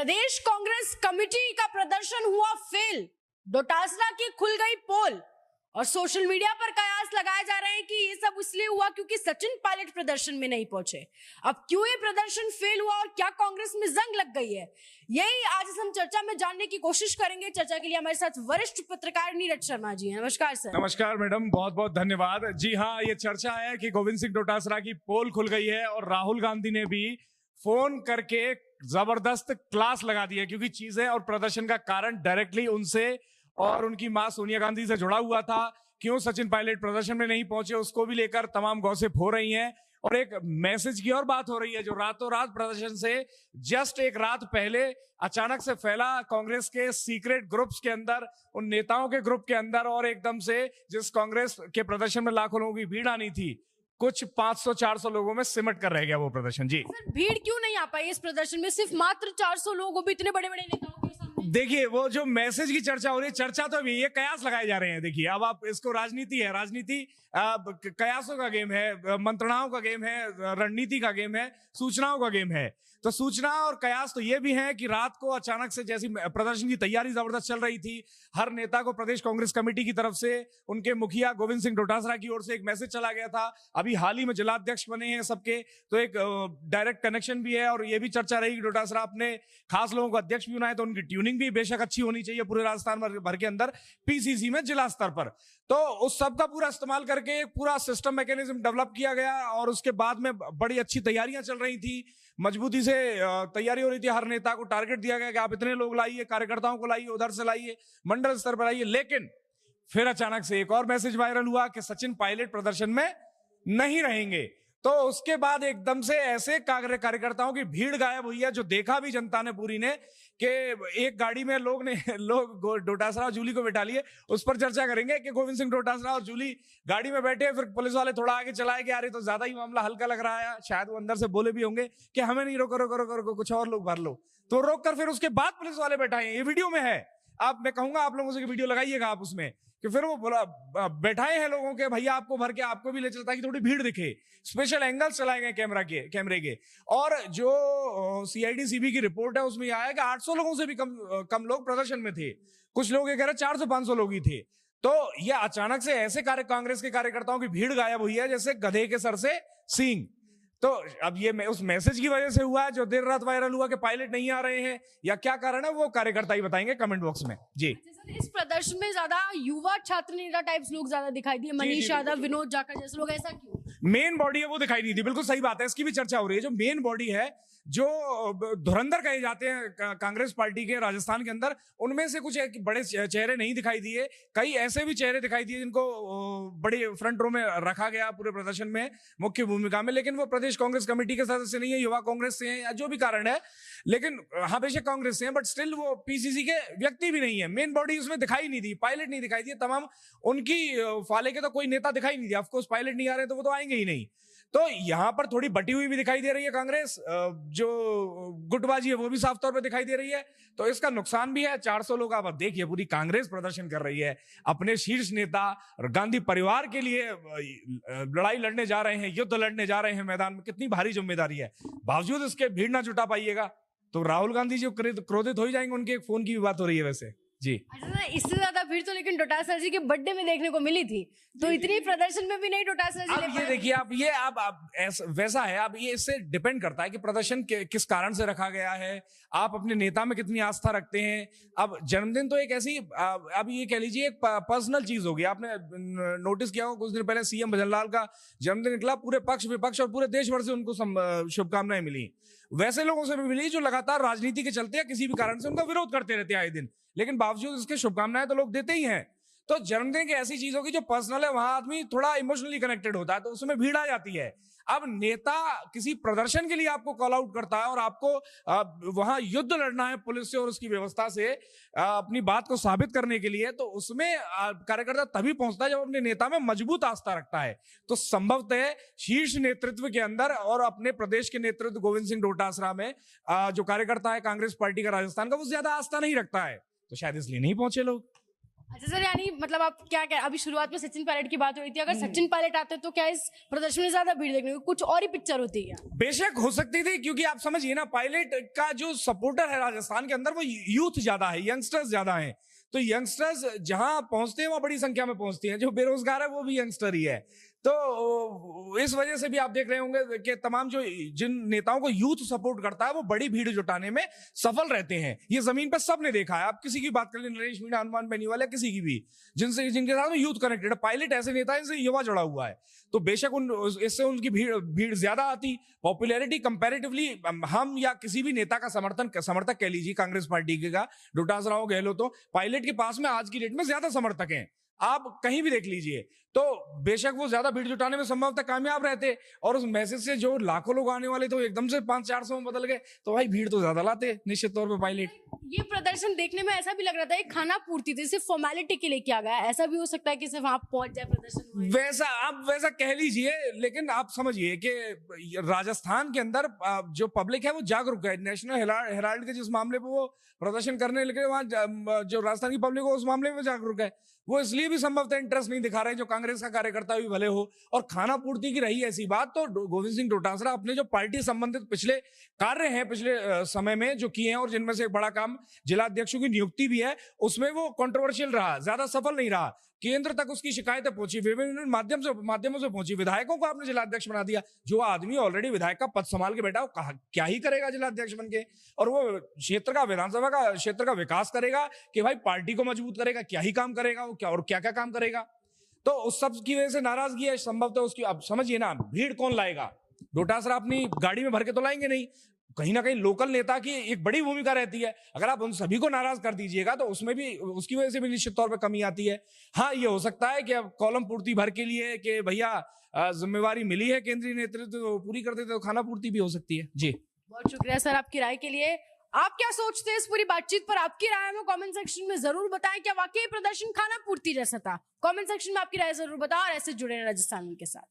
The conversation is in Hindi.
प्रदेश कांग्रेस कमेटी का प्रदर्शन हुआ फेल, डोटासरा की खुल गई पोल और सोशल मीडिया पर कयास लगाए जा रहे हैं कि ये सब इसलिए हुआ क्योंकि सचिन पायलट प्रदर्शन में नहीं पहुंचे। अब क्यों ये प्रदर्शन फेल हुआ और क्या कांग्रेस में जंग लग गई है, यही आज हम चर्चा में जानने की कोशिश करेंगे। चर्चा के लिए हमारे साथ वरिष्ठ पत्रकार नीरज शर्मा जी हैं। नमस्कार सर। नमस्कार मैडम, बहुत बहुत धन्यवाद। जी हाँ, ये चर्चा है कि गोविंद सिंह डोटासरा की पोल खुल गई है और राहुल गांधी ने भी फोन करके जबरदस्त क्लास लगा दी है, क्योंकि चीजें और प्रदर्शन का कारण डायरेक्टली उनसे और उनकी मां सोनिया गांधी से जुड़ा हुआ था। क्यों सचिन पायलट प्रदर्शन में नहीं पहुंचे, उसको भी लेकर तमाम गॉसिप हो रही हैं। और एक मैसेज की और बात हो रही है जो रातों रात प्रदर्शन से जस्ट एक रात पहले अचानक से फैला कांग्रेस के सीक्रेट ग्रुप्स के अंदर, उन नेताओं के ग्रुप के अंदर, और एकदम से जिस कांग्रेस के प्रदर्शन में लाखों लोगों की भीड़ आनी थी, कुछ 500-400 लोगों में सिमट कर रह गया वो प्रदर्शन। जी सर, भीड़ क्यों नहीं आ पाई इस प्रदर्शन में? सिर्फ मात्र 400 लोग, वो भी इतने बड़े बड़े नेताओं के सामने। देखिए, वो जो मैसेज की चर्चा हो रही है, चर्चा तो अभी ये कयास लगाए जा रहे हैं। देखिए, अब आप इसको राजनीति है, राजनीति कयासों का गेम है, मंत्रणाओं का गेम है, रणनीति का गेम है, सूचनाओं का गेम है। तो सूचना और कयास तो ये भी है कि रात को अचानक से जैसी प्रदर्शन की तैयारी जबरदस्त चल रही थी, हर नेता को प्रदेश कांग्रेस कमेटी की तरफ से उनके मुखिया गोविंद सिंह डोटासरा की ओर से एक मैसेज चला गया था। अभी हाल ही में जिलाध्यक्ष बने हैं सबके, तो एक डायरेक्ट कनेक्शन भी है। और ये भी चर्चा रही कि डोटासरा अपने खास लोगों को अध्यक्ष भी बनाए, तो उनकी ट्यूनिंग भी बेशक अच्छी होनी चाहिए पूरे राजस्थान भर के अंदर, पीसीसी में जिला स्तर पर। तो उस सब का पूरा इस्तेमाल करके एक पूरा सिस्टम मैकेनिज्म डेवलप किया गया और उसके बाद में बड़ी अच्छी तैयारियां चल रही थी, मजबूती से तैयारी हो रही थी। हर नेता को टारगेट दिया गया कि आप इतने लोग लाइए, कार्यकर्ताओं को लाइए, उधर से लाइए, मंडल स्तर पर लाइए। लेकिन फिर अचानक से एक और मैसेज वायरल हुआ कि सचिन पायलट प्रदर्शन में नहीं रहेंगे। तो उसके बाद एकदम से ऐसे कार्यकर्ताओं की भीड़ गायब हुई है, जो देखा भी जनता ने पूरी ने, कि एक गाड़ी में लोग डोटासरा और जूली को बिठा लिए। उस पर चर्चा करेंगे कि गोविंद सिंह डोटासरा और जूली गाड़ी में बैठे, फिर पुलिस वाले थोड़ा आगे चलाए कि यार ये तो ज्यादा ही मामला हल्का लग रहा है। शायद वो अंदर से बोले भी होंगे कि हमें नहीं रोको रोको रोको रोको, कुछ और लोग भर लो। तो रोक कर फिर उसके बाद पुलिस वाले बैठाए। ये वीडियो में है, मैं कहूंगा आप लोगों से वीडियो लगाइएगा आप उसमें, कि फिर वो बोला बैठाए हैं लोगों के, भैया आपको भर के आपको भी ले चलता कि थोड़ी भीड़ दिखे। स्पेशल एंगल्स चलाए गए कैमरे के। और जो सीआईडी सीबी की रिपोर्ट है उसमें आया कि 800 लोगों से भी कम लोग प्रदर्शन में थे। कुछ लोग ये कह रहे 400-500 लोग ही थे। तो ये अचानक से ऐसे कांग्रेस के कार्यकर्ताओं की भीड़ गायब हुई है जैसे गधे के सर से सींग। तो अब ये उस मैसेज की वजह से हुआ है जो देर रात वायरल हुआ कि पायलट नहीं आ रहे हैं, या क्या कारण है वो कार्यकर्ता ही बताएंगे कमेंट बॉक्स में। जी सर, इस प्रदर्शन में ज्यादा युवा छात्र नेता टाइप्स लोग ज्यादा दिखाई दिए, मनीष यादव, विनोद जाखड़ जैसे लोग, ऐसा क्यों? मेन बॉडी है वो दिखाई नहीं दी। बिल्कुल सही बात है, इसकी भी चर्चा हो रही है। जो मेन बॉडी है, जो धुरंधर कहे जाते हैं कांग्रेस पार्टी के राजस्थान के अंदर, उनमें से कुछ बड़े चेहरे नहीं दिखाई दिए। कई ऐसे भी चेहरे दिखाई दिए जिनको बड़ी फ्रंट रो में रखा गया पूरे प्रदर्शन में, मुख्य भूमिका में, लेकिन वो प्रदेश कांग्रेस कमेटी के सदस्य नहीं है, युवा कांग्रेस से हैं, या जो भी कारण है। लेकिन हाँ, बेशक कांग्रेस से हैं, बट स्टिल वो पीसीसी के व्यक्ति भी नहीं है। मेन बॉडी उसमें दिखाई नहीं दी, पायलट नहीं दिखाई दी। तमाम उनकी फाले के तो कोई नेता दिखाई नहीं दिया। ऑफकोर्स पायलट नहीं आ रहे तो वो तो आएंगे ही नहीं। तो यहां पर थोड़ी बटी हुई भी दिखाई दे रही है कांग्रेस, जो गुटबाजी है वो भी साफ तौर पे दिखाई दे रही है। तो इसका नुकसान भी है। 400 लोग, आप देखिए, पूरी कांग्रेस प्रदर्शन कर रही है, अपने शीर्ष नेता गांधी परिवार के लिए लड़ाई लड़ने जा रहे हैं, युद्ध लड़ने जा रहे हैं मैदान में। कितनी भारी जिम्मेदारी है, बावजूद इसके भीड़ ना जुटा पाइएगा तो राहुल गांधी जी क्रोधित हो ही जाएंगे। उनके एक फोन की भी बात हो रही है वैसे। जी अच्छा, इससे ज्यादा भीड़ तो लेकिन डोटासरा जी के बर्थडे में देखने को मिली थी, तो इतनी प्रदर्शन में भी नहीं डोटासरा जी। अब ये देखिए, आप ये वैसा है, अब ये इससे डिपेंड करता है कि प्रदर्शन किस कारण से रखा गया है, आप अपने नेता में कितनी आस्था रखते हैं। अब जन्मदिन तो एक ऐसी, अब ये कह लीजिए एक पर्सनल चीज होगी। आपने नोटिस किया होगा, कुछ दिन पहले सीएम भजनलाल का जन्मदिन निकला, पूरे पक्ष विपक्ष और पूरे देश भर से उनको शुभकामनाएं मिली। वैसे लोगों से भी मिली जो लगातार राजनीति के चलते या किसी भी कारण से उनका विरोध करते रहते हैं आए दिन, लेकिन बावजूद इसके शुभकामनाएं तो लोग देते ही हैं। तो जन्मदिन की ऐसी चीज होगी जो पर्सनल है, वहां आदमी थोड़ा इमोशनली कनेक्टेड होता है, तो उसमें भीड़ आ जाती है। अब नेता किसी प्रदर्शन के लिए आपको कॉल आउट करता है और आपको वहां युद्ध लड़ना है पुलिस से और उसकी व्यवस्था से, अपनी बात को साबित करने के लिए, तो उसमें कार्यकर्ता तभी पहुंचता है जब अपने नेता में मजबूत आस्था रखता है। तो संभवतः शीर्ष नेतृत्व के अंदर और अपने प्रदेश के नेतृत्व गोविंद सिंह डोटासरा में जो कार्यकर्ता है कांग्रेस पार्टी का राजस्थान का, वो ज्यादा आस्था नहीं रखता है, तो शायद इसलिए नहीं पहुंचे लोग। अच्छा सर, यानी मतलब आप क्या कह, अभी शुरुआत में सचिन पायलट की बात हो रही थी, अगर सचिन पायलट आते तो क्या इस प्रदर्शन में ज्यादा भीड़ देखने को कुछ और ही पिक्चर होती है? बेशक हो सकती थी, क्योंकि आप समझिए ना, पायलट का जो सपोर्टर है राजस्थान के अंदर वो यूथ ज्यादा है, यंगस्टर्स ज्यादा हैं। तो यंगस्टर्स जहां पहुंचते हैं वहां बड़ी संख्या में पहुंचती हैं। जो बेरोजगार है वो भी यंगस्टर ही है। तो इस वजह से भी आप देख रहे होंगे कि तमाम जो जिन नेताओं को यूथ सपोर्ट करता है वो बड़ी भीड़ जुटाने में सफल रहते हैं। ये जमीन पर सबने देखा है। आप किसी की बात कर लें, नरेश मीणा, हनुमान बेनीवाल, किसी की भी, जिनके साथ में यूथ कनेक्टेड है। पायलट ऐसे नेता है जिनसे युवा जुड़ा हुआ है। तो बेशक इससे उनकी भीड़ ज्यादा आती। पॉपुलैरिटी कंपैरेटिवली हम या किसी भी नेता का समर्थक कह लीजिए, कांग्रेस पार्टी का डोटासरा हो, गहलोत, तो पायलट के पास में आज की डेट में ज्यादा समर्थक हैं। आप कहीं भी देख लीजिए। तो बेशक वो ज्यादा भीड़ जुटाने में संभवतः कामयाब रहते, और उस मैसेज से जो लाखों लोग आने वाले तो एकदम से 500-400 में बदल गए, तो भाई भीड़ तो ज्यादा लाते निश्चित तौर पे पायलट। ये प्रदर्शन देखने में ऐसा भी लग रहा था एक खाना पूर्ति थी, सिर्फ फॉर्मेलिटी के लिए किया गया। ऐसा भी हो सकता है कि सिर्फ आप पहुंच जाए प्रदर्शन हुए। वैसा आप वैसा कह लीजिए, लेकिन आप समझिए कि राजस्थान के अंदर जो पब्लिक है वो जागरूक है। नेशनल हेराल्ड के जिस मामले पे वो प्रदर्शन करने लगे, वहां जो राजस्थान की पब्लिक है उस मामले में जागरूक है। वो इसलिए भी संभवतः इंटरेस्ट नहीं दिखा रहे, जो कांग्रेस का कार्यकर्ता भी भले हो। और खाना पूर्ति की रही ऐसी बात, तो गोविंद सिंह डोटासरा अपने जो पार्टी संबंधित पिछले कार्य हैं पिछले समय में जो किए हैं, और जिनमें से एक बड़ा काम जिला अध्यक्षों की नियुक्ति भी है, उसमें वो कंट्रोवर्शियल रहा, ज्यादा सफल नहीं रहा। केंद्र तक उसकी शिकायतें पहुंची, विभिन्न माध्यमों से पहुंची। विधायकों को आपने जिलाध्यक्ष बना दिया। जो आदमी ऑलरेडी विधायक का पद संभाल के बैठा, वो क्या ही करेगा जिलाध्यक्ष बन के? और वो क्षेत्र का, विधानसभा का क्षेत्र का विकास करेगा कि भाई पार्टी को मजबूत करेगा? क्या ही काम करेगा वो, क्या क्या काम करेगा? तो उस सब की वजह से नाराजगी है संभवतः उसकी। अब समझिए ना, भीड़ कौन लाएगा? डोटासरा अपनी गाड़ी में भर के तो लाएंगे नहीं। कहीं ना कहीं लोकल नेता की एक बड़ी भूमिका रहती है। अगर आप उन सभी को नाराज कर दीजिएगा तो उसमें भी, उसकी वजह से भी निश्चित तौर पर कमी आती है। हाँ, ये हो सकता है कि अब कॉलम पूर्ति भर के लिए कि भैया जिम्मेवारी मिली है केंद्रीय नेतृत्व तो पूरी कर देते, तो खाना पूर्ति भी हो सकती है। जी, बहुत शुक्रिया सर आपकी राय के लिए। आप क्या सोचते हैं इस पूरी बातचीत पर? आपकी राय हमें कमेंट सेक्शन में जरूर बताएं। क्या वाकई प्रदर्शन खाना पूर्ति जैसा था? कमेंट सेक्शन में आपकी राय जरूर बताओ, और ऐसे जुड़े रहें राजस्थान के साथ।